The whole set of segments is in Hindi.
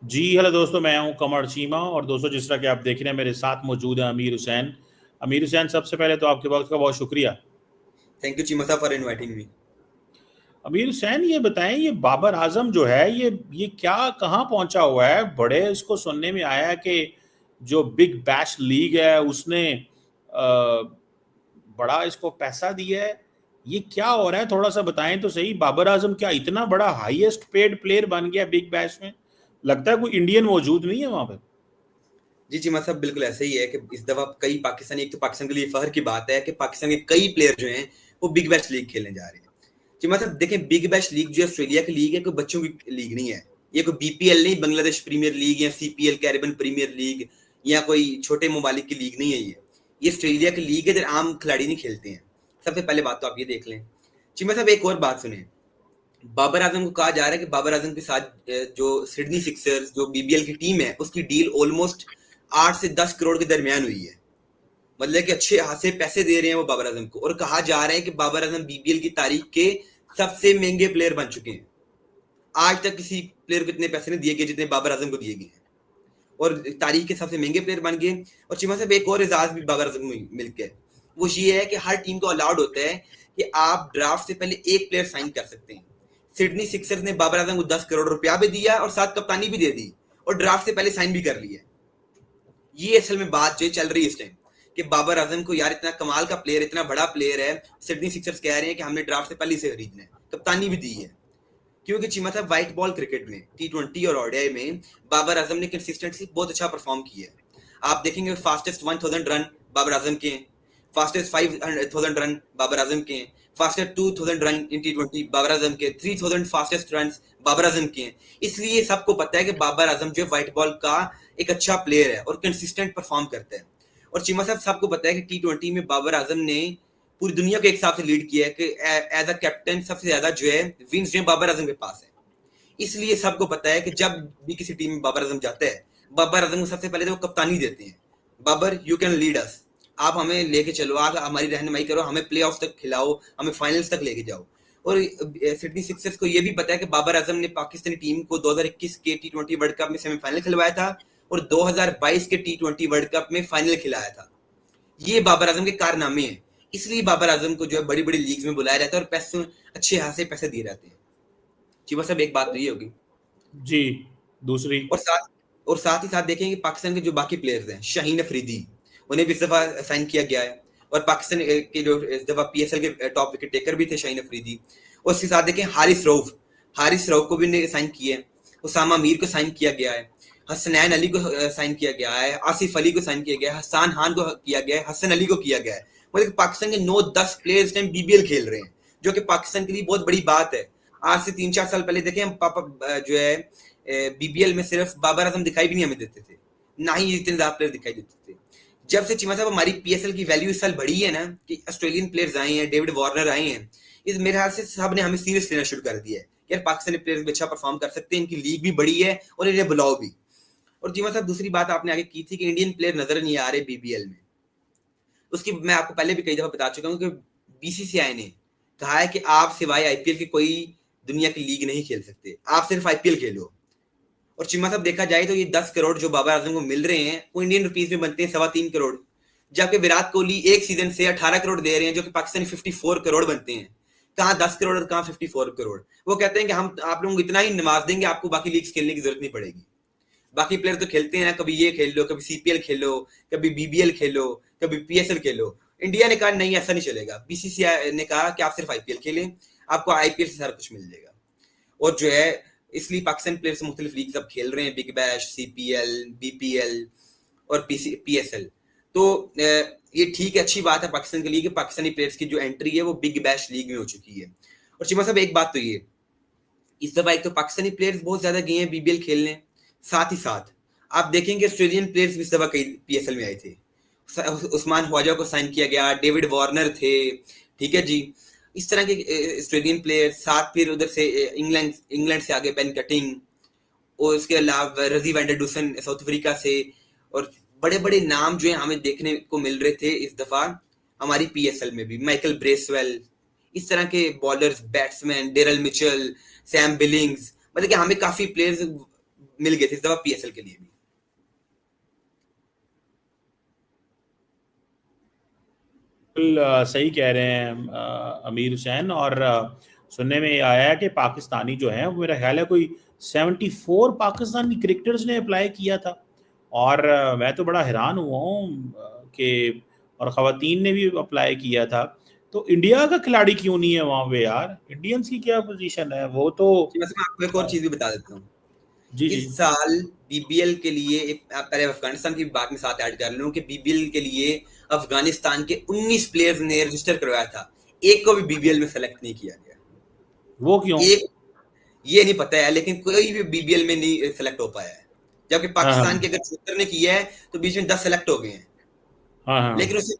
जी हेलो दोस्तों, मैं हूं कमर चीमा। और दोस्तों, जिस तरह कि आप देख रहे हैं, मेरे साथ मौजूद हैं अमीर हुसैन। अमीर हुसैन, सबसे पहले तो आपके वक्त का बहुत शुक्रिया। थैंक यू चीमा साहब फॉर इनवाइटिंग मी। अमीर हुसैन, ये बताएं, ये बाबर आजम जो है, ये क्या कहाँ पहुंचा हुआ है? बड़े इसको सुनने में आया कि जो बिग बैश लीग है उसने बड़ा इसको पैसा दिया है। ये क्या हो रहा है? थोड़ा सा बताएं तो सही। बाबर आजम क्या इतना बड़ा हाईएस्ट पेड प्लेयर बन गया बिग बैश में? लगता है कोई इंडियन मौजूद नहीं है वहां पर। जी चीमा साहब बिल्कुल ऐसा ही है कि इस दफा कई पाकिस्तानी, एक तो पाकिस्तान के लिए फख्र की बात है कि पाकिस्तान के कई प्लेयर जो हैं वो बिग बैश लीग खेलने जा रहे हैं। चीमा साहब देखें, बिग बैश लीग जो ऑस्ट्रेलिया की लीग है, कोई बच्चों की लीग नहीं है। ये कोई बीपीएल नहीं, बांग्लादेश प्रीमियर लीग या सीपीएल कैरिबियन प्रीमियर लीग या कोई छोटे ममालिक की लीग नहीं है। ये ऑस्ट्रेलिया की लीग है, इधर आम खिलाड़ी नहीं खेलते हैं। सबसे पहले बात तो आप ये देख लें। चीमा साहब एक और बात सुने। बाबर आजम को कहा जा रहा है कि बाबर आजम के साथ जो सिडनी सिक्सर्स जो बीबीएल की टीम है उसकी डील ऑलमोस्ट 8 से 10 करोड़ के दरमियान हुई है। मतलब कि अच्छे खासे पैसे दे रहे हैं वो बाबर आजम को, और कहा जा रहा है कि बाबर आजम बीबीएल की तारीख के सबसे महंगे प्लेयर बन चुके हैं। आज तक किसी प्लेयर को इतने पैसे नहीं दिए गए जितने बाबर आजम को दिए गए हैं, और तारीख के सबसे महंगे प्लेयर बन गए। और चिमा साहब एक और एजाज भी बाबर आजम को मिल गया, वो ये है कि हर टीम को अलाउड होता है कि आप ड्राफ्ट से पहले एक प्लेयर साइन कर सकते हैं। सिडनी सिक्सर्स ने बाबर आजम को 10 करोड़ रुपया भी दिया और साथ कप्तानी भी दे दी, और ड्राफ्ट से पहले साइन भी कर लिया। ये असल में बात जो चल रही है इस टाइम कि बाबर आजम को, यार इतना कमाल का प्लेयर, इतना बड़ा प्लेयर है, सिडनी सिक्सर्स कह रहे हैं कि हमने ड्राफ्ट से पहले से खरीदना है, कप्तानी भी दी है। क्योंकि चीमा साहब व्हाइट बॉल क्रिकेट में T20 और ओडीआई में बाबर आजम ने कंसिस्टेंटली बहुत अच्छा परफॉर्म किया है। आप देखेंगे फास्टेस्ट 1000 रन बाबर आजम के हैं, फास्टेस्ट 5000 रन बाबर आजम के हैं, fastest 2000 run in T20 Babar Azam के, 3000 फास्टेस्ट रन बाबर आजम के हैं। इसलिए सबको पता है कि बाबर आजम जो व्हाइट बॉल का एक अच्छा प्लेयर है और कंसिस्टेंट परफॉर्म करता है। और चीमा साहब सबको पता है कि T20 में बाबर आजम ने पूरी दुनिया को एक हिसाब से लीड किया है कि एज अ कैप्टन सबसे ज्यादा जो है विंस जो है बाबर आजम के पास है। इसलिए सबको पता है कि जब भी किसी टीम में बाबर आजम जाता है, बाबर आजम को सबसे पहले तो वो कप्तानी देते हैं। Babar, you can lead us, आप हमें लेके चलो, आप हमारी रहनुमाई करो, हमें प्ले ऑफ तक खिलाओ, हमें फाइनल्स तक लेके जाओ। और सिडनी सिक्सर्स को यह भी पता है कि बाबर आजम ने पाकिस्तानी टीम को 2021 के T20 वर्ल्ड कप में सेमीफाइनल खिलवाया था और 2022 के T20 वर्ल्ड कप में फाइनल खिलाया था। ये बाबर आजम के कारनामे हैं। इसलिए बाबर आजम को जो है बड़ी बड़ी लीग्स में बुलाया जाता है और पैसे, अच्छे खासे पैसे दिए जाते हैं। जी बस अब एक बात तो ये होगी। जी। दूसरी। और साथ ही साथ देखेंगे पाकिस्तान के जो बाकी प्लेयर्स हैं, शाहीन अफरीदी, उन्हें भी इस दफा साइन किया गया है। और पाकिस्तान के जो इस दफा पीएसएल के टॉप विकेट टेकर भी थे शाहीन अफरीदी। और उसके साथ देखें हारिस रऊफ को भी साइन किया है। उसामा मीर को साइन किया गया है। हसनैन अली को साइन किया गया है। आसिफ अली को साइन किया गया है। हसान खान को किया गया है। हसन अली को किया गया है। मतलब पाकिस्तान के 9-10 प्लेयर इस टाइम बीबीएल खेल रहे हैं, जो कि पाकिस्तान के लिए बहुत बड़ी बात है। आज से 3-4 साल पहले देखें हम पापा जो है बीबीएल में सिर्फ बाबर आजम दिखाई भी नहीं हमें देते थे, ना ही इतने ज्यादा प्लेयर दिखाई देते थे। जब से चीमा साहब हमारी पीएसएल की वैल्यू इस साल बढ़ी है ना, कि ऑस्ट्रेलियन प्लेयर्स आए हैं, डेविड वार्नर आए हैं, इस मेरे ख्याल से सब ने हमें सीरियस लेना शुरू कर दिया है। यार पाकिस्तानी प्लेयर्स भी अच्छा परफॉर्म कर सकते हैं, इनकी लीग भी बड़ी है और इन्हें बुलाओ भी। और चीमा साहब दूसरी बात आपने आगे की थी कि इंडियन प्लेयर नजर नहीं आ रहे बीबीएल में। उसकी मैं आपको पहले भी कई दफा बता चुका हूँ कि बीसीसीआई ने कहा है कि आप सिवाय आईपीएल के कोई दुनिया की लीग नहीं खेल सकते, आप सिर्फ आईपीएल खेलो। और चिम्मा साहब देखा जाए तो ये 10 करोड़ जो बाबर आजम को मिल रहे हैं वो इंडियन रुपीज में बनते हैं 3.25 करोड़, जबकि विराट कोहली एक सीजन से 18 करोड़ दे रहे हैं, जो कि पाकिस्तानी 54 करोड़ बनते हैं। कहाँ 10 करोड़ और कहाँ 54 करोड़। वो कहते हैं कि हम आप लोगों को इतना ही नवाज देंगे, आपको बाकी लीग्स खेलने की जरूरत नहीं पड़ेगी। बाकी प्लेयर तो खेलते हैं ना, कभी ये खेल लो, कभी सीपीएल खेलो, कभी बीबीएल खेलो, कभी पीएसएल खेलो। इंडिया ने कहा नहीं, ऐसा नहीं चलेगा। बीसीसीआई ने कहा कि आप सिर्फ आईपीएल खेलें, आपको आईपीएल से सारा कुछ मिल जाएगा। और जो है इसलिए पाकिस्तान प्लेयर्स मुख्तलिफ लीग सब खेल रहे हैं, बिग बैश, सीपीएल, बीपीएल और पीएसएल। तो ये ठीक है, अच्छी बात है पाकिस्तान के लिए कि पाकिस्तानी प्लेयर्स की जो एंट्री है वो बिग बैश लीग में हो चुकी है। और चिमा साहब एक बात तो ये, इस दफा एक तो पाकिस्तानी प्लेयर्स बहुत ज्यादा गए हैं बीबीएल खेलने, साथ ही साथ आप देखेंगे ऑस्ट्रेलियन प्लेयर्स भी इस दफा कई पीएसएल में आए थे। उस्मान ख्वाजा को साइन किया गया, डेविड वार्नर थे, ठीक है जी। इस तरह के ऑस्ट्रेलियन प्लेयर, साथ फिर उधर से इंग्लैंड से आगे बेन कटिंग, और उसके अलावा रजी वैंडरडूसन साउथ अफ्रीका से। और बड़े बड़े नाम जो है हमें देखने को मिल रहे थे इस दफा हमारी पीएसएल में भी, माइकल ब्रेसवेल, इस तरह के bowlers, batsman, Daryl Mitchell, Sam Billings, मतलब कि हमें काफी प्लेयर्स मिल गए थे इस दफा पीएसएल के लिए भी। बिल्कुल सही कह रहे हैं अमीर हुसैन। और सुनने में ये आया है कि पाकिस्तानी जो हैं वो मेरा ख्याल है कोई 74 पाकिस्तानी क्रिकेटर्स ने अप्लाई किया था। और मैं तो बड़ा हैरान हुआ हूँ कि और ख़वातीन ने भी अप्लाई किया था। तो इंडिया का खिलाड़ी क्यों नहीं है वहाँ पे यार? इंडियंस की क्या पोजीशन है? वो तो जी, वैसे मैं आपको एक और चीज भी बता देता हूँ। जी जी। इस साल बीबीएल के लिए पहले अफगानिस्तान की बात में साथ ऐड कर लूं कि बीबीएल के लिए अफगानिस्तान के 19 प्लेयर्स ने रजिस्टर करवाया था, एक को भी बीबीएल में सेलेक्ट नहीं किया गया। वो क्यों? एक ये नहीं पता है, लेकिन कोई भी बीबीएल में नहीं सेलेक्ट हो पाया है। जबकि हाँ पाकिस्तान के हाँ अगर 76 ने किया है तो बीच में 10 सेलेक्ट हो गए हैं। हाँ लेकिन हाँ। उससे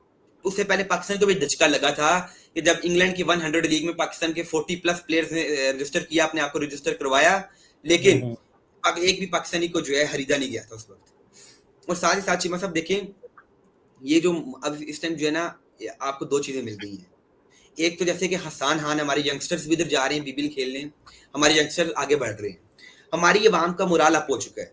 उससे पहले पाकिस्तान को भी झटका लगा था कि जब इंग्लैंड की 100 लीग में पाकिस्तान के 40 प्लस प्लेयर्स ने रजिस्टर किया, अपने आप को रजिस्टर करवाया, लेकिन हम्म। एक भी पाकिस्तानी को जो है खरीदा नहीं गया था उस वक्त। और साथ ही साथ चीमा साहब देखें, ये जो अब इस टाइम जो है ना, आपको दो चीजें मिल गई हैं। एक तो जैसे कि हसान खान, हमारे यंगस्टर्स भी इधर जा रहे हैं बीबीएल खेलने, हमारे यंगस्टर्स आगे बढ़ रहे हैं, हमारी अवाम का मुराल अप हो चुका है।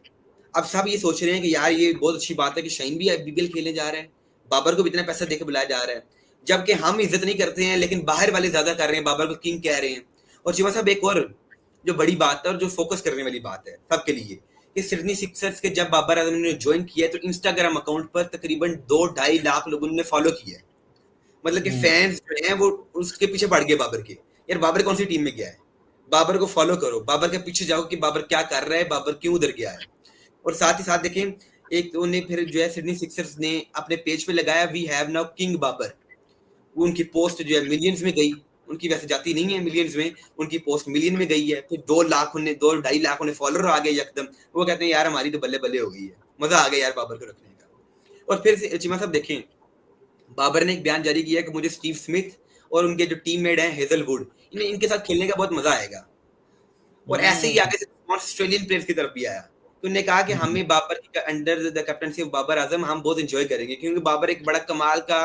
अब सब ये सोच रहे हैं कि यार ये बहुत अच्छी बात है कि शाहीन भी बीबीएल खेलने जा रहा है, बाबर को भी इतना पैसा देकर बुलाया जा रहा है, जबकि हम इज्जत नहीं करते हैं, लेकिन बाहर वाले ज्यादा कर रहे हैं, बाबर को किंग कह रहे हैं। और चीमा साहब एक और जो बड़ी बात है और जो फोकस करने वाली बात है सबके लिए, कि सिडनी सिक्सर्स के जब बाबर आजम ने ज्वाइन किया तो इंस्टाग्राम अकाउंट पर तकरीबन 2-2.5 लाख लोगों ने फॉलो किया है। मतलब कि हम्म। फैंस जो हैं वो उसके पीछे पड़ गए बाबर के, यार बाबर कौन सी टीम में गया है, बाबर को फॉलो करो, बाबर के पीछे जाओ कि बाबर क्या कर रहा है, बाबर क्यों उधर गया है। और साथ ही साथ देखें, एक तो उन्हें फिर जो है सिडनी सिक्सर्स ने अपने पेज पे लगाया we have now king Babar. वो उनकी पोस्ट जो है मिलियंस में गई, उनकी वैसे जाती नहीं है मिलियंस में, उनकी पोस्ट मिलियन में गई है। फिर 2 लाख उन्हें 2-2.5 लाख उन्हें फॉलोअर आ गए एकदम। वो कहते हैं यार हमारी तो बल्ले बल्ले हो गई है, मजा आ गया यार बाबर को रखने का। और फिर चिमा साहब देखें, बाबर ने एक बयान जारी किया कि मुझे स्टीव स्मिथ और उनके जो टीममेट हैं हेजलवुड, इनके साथ खेलने का बहुत मजा आएगा। और ऐसे ही हम्म। आगे से ऑस्ट्रेलियन प्लेयर्स की तरफ भी आया, तो उन्होंने कहा कि हम्म। हमें बाबर की under the captaincy of Babar Azam हम बहुत एंजॉय करेंगे, क्योंकि बाबर एक बड़ा कमाल का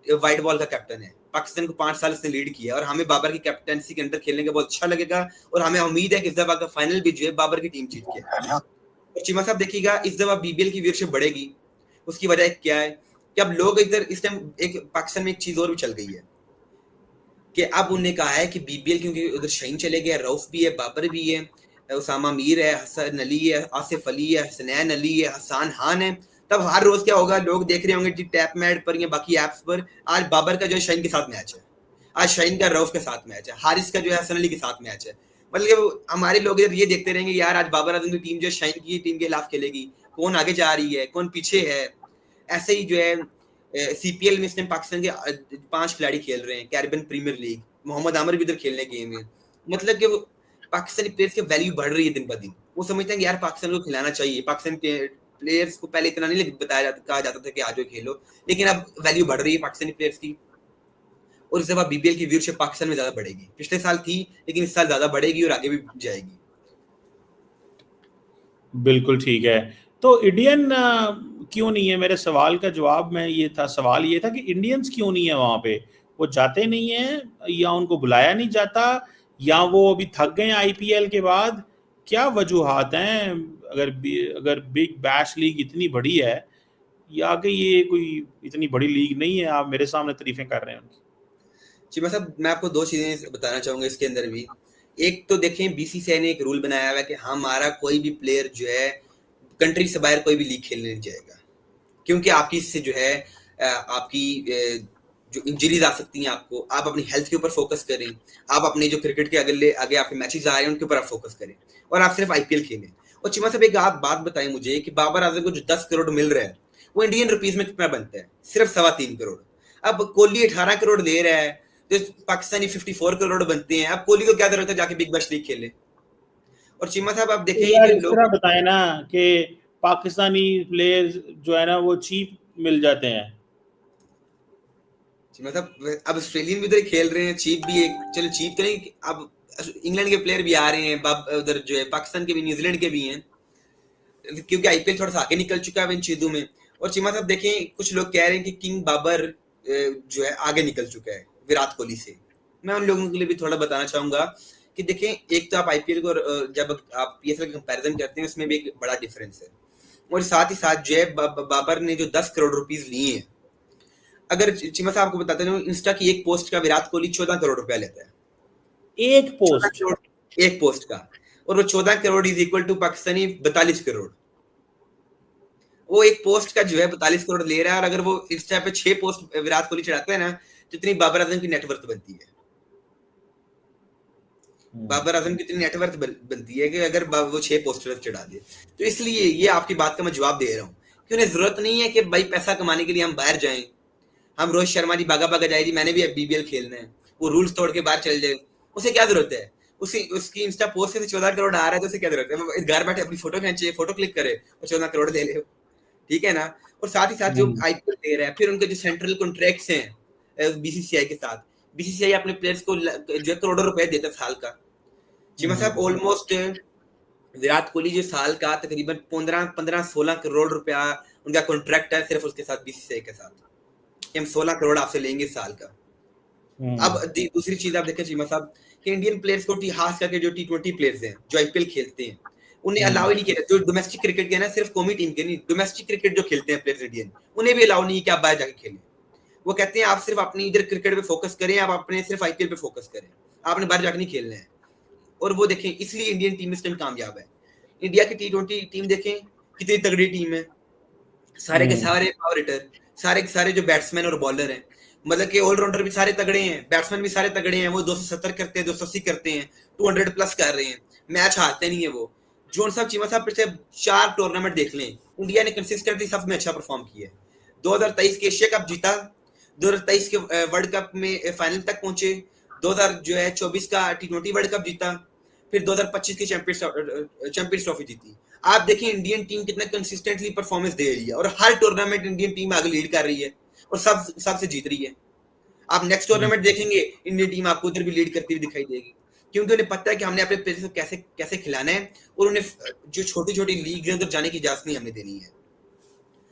वाइट बॉल का कैप्टन है, पाकिस्तान को 5 साल उसने लीड किया, और हमें बाबर की कैप्टनसी के अंडर खेलने का बहुत अच्छा लगेगा। और हमें उम्मीद है कि इस दफा का फाइनल भी जो है बाबर की टीम जीत के आएगी। और चीमा साहब देखिएगा, इस दफा बीबीएल की व्यूअरशिप बढ़ेगी। उसकी वजह क्या है कि अब लोग इधर इस टाइम एक पाकिस्तान में एक चीज और भी चल गई है कि अब उन्हें कहा है कि बीबीएल, क्योंकि उधर शाहीन चले गए, रऊफ भी है, बाबर भी है, उसामा मीर है, हसन अली है, आसिफ अली है, हसनैन अली है, हसान खान है। तब हर रोज क्या होगा, लोग देख रहे होंगे जी टैप मैट पर या बाकी ऐप्स पर, आज बाबर का जो है शाहीन के साथ मैच है, आज शाहीन का रऊफ के साथ मैच है, हारिस का जो है हसन अली के साथ मैच है। मतलब हमारे लोग इधर ये देखते रहेंगे यार आज बाबर आजम की टीम जो है शाहीन की टीम के खिलाफ खेलेगी, कौन आगे जा रही है, कौन पीछे है। ऐसे ही जो है सीपीएल में इस टाइम पाकिस्तान के 5 खिलाड़ी खेल रहे हैं, Caribbean Premier League, Mohammad Aamir भी इधर खेलने गए हैं। मतलब कि पाकिस्तानी प्लेयर्स की वैल्यू बढ़ रही है दिन ब दिन। वो समझते हैं कि यार पाकिस्तान को खिलाना चाहिए। पाकिस्तान प्लेयर्स को पहले इतना नहीं बताया जाता, कहा जाता था कि आज खेलो, लेकिन अब वैल्यू बढ़ रही है पाकिस्तानी प्लेयर्स की। और इस दफा बीबीएल की व्यूअरशिप पाकिस्तान में ज्यादा बढ़ेगी, पिछले साल थी लेकिन इस साल ज्यादा बढ़ेगी और आगे भी जाएगी। बिल्कुल ठीक है। तो इंडियन क्यों नहीं है? मेरे सवाल का जवाब में ये था, सवाल ये था कि इंडियंस क्यों नहीं है वहाँ पे? वो जाते नहीं हैं, या उनको बुलाया नहीं जाता, या वो अभी थक गए आईपीएल के बाद? क्या वजूहात हैं? अगर बिग बैश लीग इतनी बड़ी है, या कि ये कोई इतनी बड़ी लीग नहीं है? आप मेरे सामने तारीफें कर रहे हैं उनकी। जी मैं आपको दो चीजें बताना चाहूंगा इसके अंदर भी। एक तो देखें, बीसीसीआई ने एक रूल बनाया हुआ है कि हमारा कोई भी प्लेयर जो है कंट्री से बाहर कोई भी लीग खेलने नहीं जाएगा, क्योंकि आपकी इससे जो है आपकी जो इंजरीज आ सकती हैं आपको, आप अपनी हेल्थ के ऊपर फोकस करें, आप अपने जो क्रिकेट के अगले आगे आपके मैचेस आ रहे हैं उनके ऊपर आप फोकस करें, और आप सिर्फ आईपीएल खेलें। और चिमा साहब एक आप बात बताएं मुझे कि बाबर आजम को जो 10 करोड़ मिल रहा है वो इंडियन रुपीज में कितना बनता है? सिर्फ 3.25 करोड़। अब कोहली 18 करोड़ दे रहा है, तो पाकिस्तानी 54 करोड़ बनते हैं। अब कोहली को क्या जरूरत है जाके बिग बैश लीग खेले? और चिमा साहब आप देखें, तो ये यार जो इस लोग, तरह बताए ना कि पाकिस्तानी प्लेयर्स जो है ना वो चीप मिल जाते हैं। मतलब अब ऑस्ट्रेलियन भी उधर खेल रहे हैं, चीप भी एक, चलो चीप तो नहीं, अब इंग्लैंड के प्लेयर भी आ रहे हैं, उधर जो है पाकिस्तान के भी, न्यूजीलैंड के भी हैं, क्योंकि आईपीएल थोड़ा सा आगे निकल चुका है इन चीजों में। और चीमा साहब देखें, कुछ लोग कह रहे हैं कि किंग बाबर जो है आगे निकल चुका है विराट कोहली से। मैं उन लोगों के लिए भी थोड़ा बताना चाहूंगा कि देखें, एक तो आप आईपीएल को जब आप पीएसएल का कंपैरिजन करते हैं उसमें भी एक बड़ा डिफरेंस है, और साथ ही साथ जो है बाबर ने जो 10 करोड़ रुपीस लिए हैं, अगर चीमा साहब आपको बताते हैं इंस्टा की एक पोस्ट का विराट कोहली 14 करोड़ रुपया लेता है, एक 14 पोस्ट, करोड़ एक पोस्ट का, और वो 14 crore is equal to Pakistani 42 crore. वो एक पोस्ट का जो है 42 करोड़ ले रहा है, और अगर वो इंस्टा पे 6 पोस्ट विराट कोहली चढ़ाते हैं ना, तो इतनी बाबर आजम की नेटवर्थ बनती है। बाबर आजम की इतनी नेटवर्थ बनती है कि अगर वो 6 पोस्टर चढ़ा दे। तो इसलिए ये आपकी बात का मैं जवाब दे रहा हूँ कि उन्हें जरूरत नहीं है कि भाई पैसा कमाने के लिए हम बाहर जाएं, हम रोहित शर्मा जी बागा बागा जाए जी मैंने भी बीबीएल खेलना है, वो रूल्स तोड़ के बाहर चल जाए, उसे क्या जरूरत है? उसकी इंस्टा पोस्ट से 14 करोड़ आ रहा है तो उसे क्या जरूरत है? घर बैठे अपनी फोटो खींचे, फोटो क्लिक करे और 14 करोड़ ले ले, ठीक है ना? और साथ ही साथ जो आईपीएल दे रहा है, फिर उनके जो सेंट्रल कॉन्ट्रैक्ट्स हैं बीसीसीआई के साथ, बीसीसीआई अपने प्लेयर्स को जो करोड़ों रुपए देता है साल का। चीमा साहब ऑलमोस्ट विराट कोहली जो साल का तकरीबन 15-16 करोड़ रुपया उनका कॉन्ट्रैक्ट है सिर्फ उसके साथ बीसीसीआई के साथ, हम 16 करोड़ आपसे लेंगे साल का। अब दूसरी चीज आप देखें चीमा साहब कि इंडियन प्लेयर्स को खास करके जो टी20 प्लेयर्स हैं जो आईपीएल खेलते हैं उन्हें अलाउ ही नहीं किया, जो डोमेस्टिक क्रिकेट के ना सिर्फ कौमी टीम के नहीं, डोमेस्टिक क्रिकेट जो खेलते हैं प्लेयर्स इंडियन, उन्हें भी अलाउ नहीं कि आप बाहर जाके खेलें। वो कहते हैं आप सिर्फ अपनी इधर क्रिकेट पे फोकस करें, आप अपने सिर्फ आईपीएल पे फोकस करें, आपने बाहर जाके नहीं खेलना है। और वो देखें इसलिए इंडियन टीम इस टाइम कामयाब है। इंडिया की टी20 टीम देखें कितनी तगड़ी टीम है, सारे के सारे पावर हिटर, सारे के सारे जो बैट्समैन और बॉलर हैं, मतलब कि ऑलराउंडर भी सारे तगड़े हैं, बैट्समैन भी सारे तगड़े हैं, वो 270 करते हैं, 280 करते हैं, 200 प्लस कर रहे हैं, मैच हारते नहीं है वो। जोन साहब चीमा साहब पिछले 4 टूर्नामेंट देख लें, इंडिया ने कंसिस्टेंटली सब में अच्छा परफॉर्म किया है। 2023 के एशिया कप जीता, 2023 के वर्ल्ड कप में फाइनल तक पहुंचे, 2024 का टी20 वर्ल्ड कप जीता, फिर 2025 की चैंपियंस ट्रॉफी जीती। आप देखिए इंडियन टीम कितना कंसिस्टेंटली परफॉर्मेंस दे रही है, और हर टूर्नामेंट इंडियन टीम आगे लीड कर रही है और सबसे जीत रही है। आप नेक्स्ट टूर्नामेंट देखेंगे इंडियन टीम आपको उधर भी लीड करती हुई दिखाई देगी, क्योंकि उन्हें पता है कि हमने अपने प्लेयर्स को कैसे कैसे खिलाना है, और उन्हें जो छोटी छोटी लीग है उधर जाने की इजाजत नहीं हमने देनी है।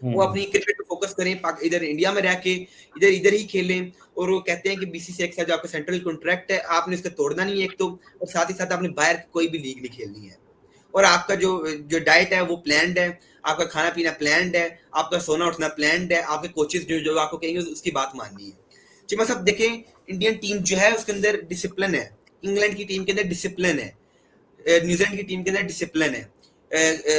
वो अपनी क्रिकेट पे फोकस करें, इधर इंडिया में रह के इधर ही खेलें। और वो कहते हैं कि बीसीसीआई के साथ जो आपका सेंट्रल कॉन्ट्रैक्ट है आपने इसका तोड़ना नहीं है एक तो, और साथ ही साथ आपने बाहर कोई भी लीग नहीं खेलनी है, और आपका जो डाइट है वो प्लान्ड है, आपका खाना पीना प्लान्ड है, आपका सोना उठना प्लान्ड है, आपके कोचेस जो आपको कहेंगे उसकी बात माननी है। चीमा साहब देखें इंडियन टीम जो है उसके अंदर डिसिप्लिन है, इंग्लैंड की टीम के अंदर डिसिप्लिन है, न्यूजीलैंड की टीम के अंदर डिसिप्लिन है,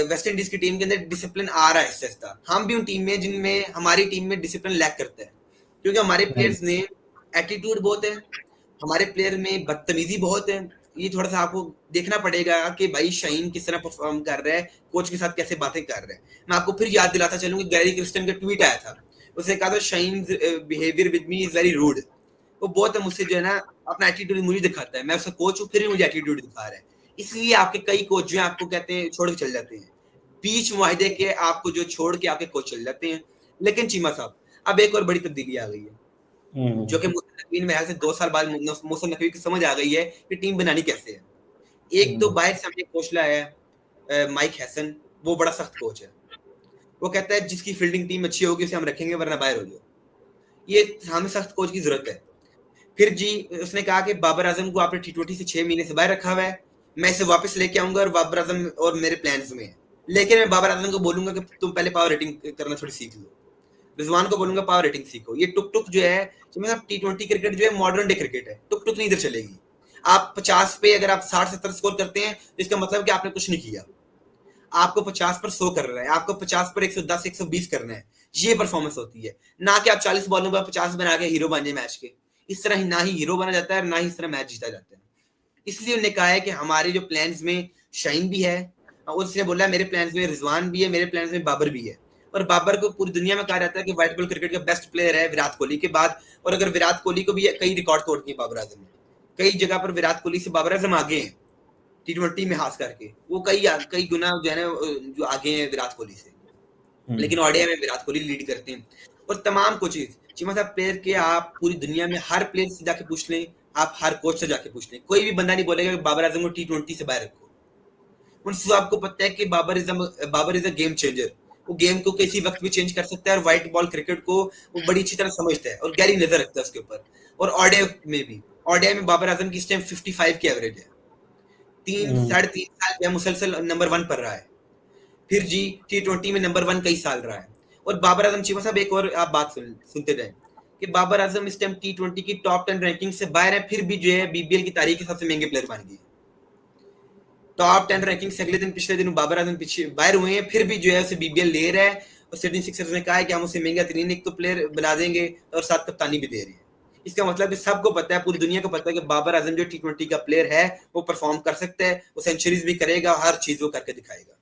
वेस्ट इंडीज की टीम के अंदर डिसिप्लिन आ रहा है आहिस्ता। हम भी उन टीम में जिनमें हमारी टीम में डिसिप्लिन लैक करता है, क्योंकि हमारे प्लेयर्स ने एटीट्यूड बहुत है, हमारे प्लेयर में बदतमीजी बहुत है। ये थोड़ा सा आपको देखना पड़ेगा कि भाई शाहीन किस तरह परफॉर्म कर रहा है, कोच के साथ कैसे बातें कर रहा है। मैं आपको फिर याद दिलाता चलूँ कि गैरी क्रिस्टन का ट्वीट आया था, उसने कहा था Shaheen behaviour with me is very rude, वो बहुत मुझसे जो है ना अपना एटीट्यूड मुझे दिखाता है, मैं उसका कोच हूँ फिर भी मुझे एटीट्यूड दिखा रहा है। इसलिए आपके कई कोच जो है आपको कहते हैं छोड़ के चल जाते हैं, बीच मुआहदे के आपको जो छोड़ के आपके कोच चल जाते हैं। लेकिन चीमा साहब अब एक और बड़ी तब्दीली आ गई है, जो कि मोहसिन नकवी में से 2 साल बाद मोहसिन नकवी की समझ आ गई है कि टीम बनानी कैसे है। एक तो बाहर से हमने कोच लाया है माइक हैसन, वो बड़ा सख्त कोच है, वो कहता है जिसकी फील्डिंग टीम अच्छी होगी उसे हम रखेंगे वरना बाहर हो जाओ, ये हमें सख्त कोच की जरूरत है। फिर जी उसने कहा कि बाबर आजम को आपने टी20 से 6 महीने से बाहर रखा हुआ है, मैं इसे वापस लेके आऊंगा और बाबर आजम और मेरे प्लान्स में है, लेकिन मैं बाबर आजम को बोलूंगा कि तुम पहले पावर रेटिंग करना थोड़ी सीख लो, रिजवान को बोलूंगा पावर रेटिंग सीखो। ये टुक टुक जो है टी20 क्रिकेट जो है मॉडर्न डे क्रिकेट है, टुक टुक नहीं इधर चलेगी। आप 50 पे अगर आप 60-70 स्कोर करते हैं तो इसका मतलब कि आपने कुछ नहीं किया, आपको 50 पर 100 कर रहा है, आपको 50 पर 110-120 करना है, ये परफॉर्मेंस होती है। ना कि आप 40 बॉलों पर 50 बना के हीरो बन जाए मैच के, इस तरह ही ना ही हीरो बना जाता है ना ही इस तरह मैच जीता जाता है। इसलिए उन्होंने कहा है कि हमारे जो प्लान्स में शाहीन भी है, और उसने बोला मेरे प्लान्स में रिजवान भी है, मेरे प्लान्स में बाबर भी है। और बाबर को पूरी दुनिया में कहा जाता है कि व्हाइट बॉल क्रिकेट का बेस्ट प्लेयर है विराट कोहली के बाद, और अगर विराट कोहली को भी कई रिकॉर्ड तोड़ दिए बाबर आजम ने, कई जगह पर विराट कोहली से बाबर आजम आगे हैं टी20 में, खास करके वो कई गुना जो है ना जो आगे हैं विराट कोहली से, लेकिन ओडीआई में विराट कोहली लीड करते हैं। और तमाम कोचेस चीमा साहब प्लेयर के आप पूरी दुनिया में हर प्लेयर से जाके पूछ लें, आप हर कोच से जाके पूछ लें, कोई भी बंदा नहीं बोलेगा कि बाबर आजम को टी20 से बाहर रखो। उनसे आपको पता है कि Babar is a game changer, वो गेम को किसी वक्त भी चेंज कर सकता है, और व्हाइट बॉल क्रिकेट को वो बड़ी अच्छी तरह समझता है और गहरी नजर रखता है उसके ऊपर। और ओडीआई में बाबर आजम की इस टाइम 55 की एवरेज है, 3 साढ़े 3 साल जो है मुसलसल नंबर 1 पर रहा है। फिर जी T20 में नंबर 1 कई साल रहा है। और बाबर आजम चीमा साहब एक और आप बात सुनते जाए कि बाबर आजम इस टाइम T20 की टॉप 10 रैंकिंग से बाहर है, फिर भी जो है बीबीएल की तारीख के सबसे महंगे प्लेयर बन गए। टॉप 10 रैंकिंग से अगले दिन पिछले दिन बाबर आजम पीछे बाहर हुए हैं, फिर भी जो है उसे बीबीएल ले रहा है। और सिडनी सिक्सर्स ने कहा है कि हम उसे महंगा तरीन एक तो प्लेयर बना देंगे और साथ कप्तानी भी दे रहे हैं। इसका मतलब कि सबको पता है, पूरी दुनिया को पता है कि बाबर आजम जो T20 का प्लेयर है वो परफॉर्म कर सकता है, वो सेंचुरीज भी करेगा, हर चीज वो करके दिखाएगा।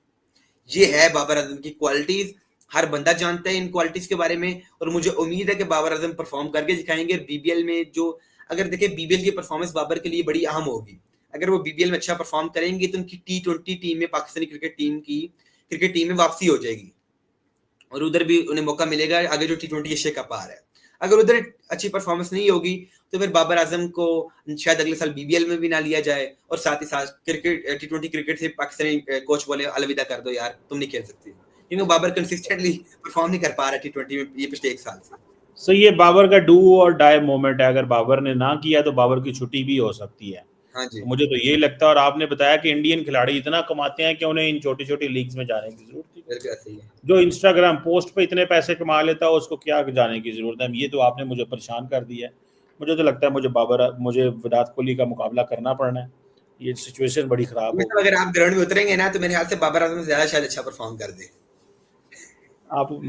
ये है बाबर आजम की क्वालिटीज। हर बंदा जानता है इन क्वालिटीज के बारे में और मुझे उम्मीद है कि बाबर आजम परफॉर्म करके दिखाएंगे। बीबीएल में जो अगर देखें बीबीएल की परफॉर्मेंस बाबर के लिए बड़ी अहम होगी। अगर वो बीबीएल में अच्छा परफॉर्म करेंगे तो उनकी T20 टीम में, पाकिस्तानी क्रिकेट टीम में वापसी हो जाएगी और उधर भी उन्हें मौका मिलेगा आगे जो T20 एशिया कप आ रहा है। अगर उधर अच्छी परफॉर्मेंस नहीं होगी तो फिर बाबर आजम को शायद अगले साल बीबीएल में भी ना लिया जाए और साथ ही साथ T20 क्रिकेट से पाकिस्तानी कोच बोले अलविदा कर दो यार, तुम नहीं खेल सकते, क्योंकि बाबर कंसिस्टेंटली परफॉर्म नहीं कर पा रहा T20 में ये पिछले 1 साल से। सो ये बाबर का डू और डाई मोमेंट है। अगर बाबर ने ना किया तो बाबर की छुट्टी भी हो सकती है। हाँ जी, तो मुझे तो यही लगता है। और आपने बताया कि इंडियन खिलाड़ी इतना कमाते हैं कि उन्हें इन छोटी छोटी लीग्स में जाने की जरूरत थी। बिल्कुल ऐसे ही है। जो इंस्टाग्राम पोस्ट पे इतने पैसे कमा लेता है उसको क्या जाने की जरूरत है। ये तो आपने मुझे परेशान कर दिया है। मुझे तो लगता है मुझे विराट कोहली का मुकाबला करना पड़ना है। ये सिचुएशन बड़ी खराब हो मतलब गई। अगर आप ग्राउंड में उतरेंगे ना तो मेरे ख्याल से बाबर आजम से ज्यादा शायद अच्छा परफॉर्म कर दे।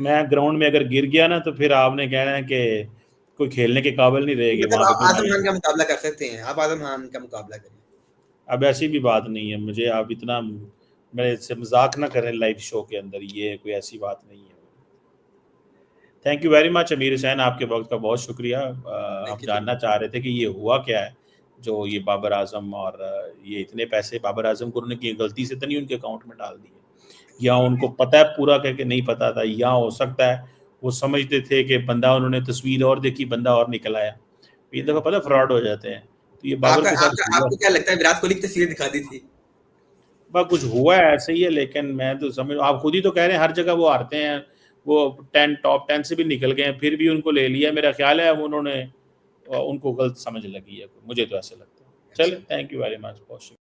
मैं ग्राउंड में अगर गिर गया ना तो फिर आपने कहना है कि कोई खेलने के काबिल नहीं रहेगी मतलब वहां पे। आप फिर आजम मैं खान का मुकाबला कर सकते हैं, आप आजम खान का मुकाबला करें। अब ऐसी भी बात नहीं है। मुझे आप इतना मेरे से मजाक ना करें लाइव शो के अंदर। ये कोई ऐसी बात नहीं है। थैंक यू वेरी मच अमीर हुसैन, आपके वक्त का बहुत शुक्रिया। आप थैंक जानना यू। चाह रहे थे कि ये हुआ क्या है जो ये बाबर आजम और ये इतने पैसे बाबर आजम को उन्होंने की गलती से तो नहीं उनके अकाउंट में डाल दिए, या उनको पता है पूरा करके नहीं पता था, या हो सकता है वो समझते थे कि बंदा, उन्होंने तस्वीर और देखी बंदा और निकल आया। ये दफ़ा पता फ्रॉड हो जाते हैं। तो ये बाबर आपका के साथ आपका हुआ, आपको क्या लगता है विराट कोहली की तस्वीर दिखा दी थी? बस कुछ हुआ है ऐसे ही है। लेकिन मैं तो समझ, आप खुद ही तो कह रहे हैं हर जगह वो हारते हैं। वो टॉप 10 से भी निकल गए हैं फिर भी उनको ले लिया। मेरा ख्याल है उन्होंने उनको गलत समझ लगी है, मुझे तो ऐसे लगता है। चले, अच्छा। थैंक यू वेरी मच, बहुत शुक्रिया।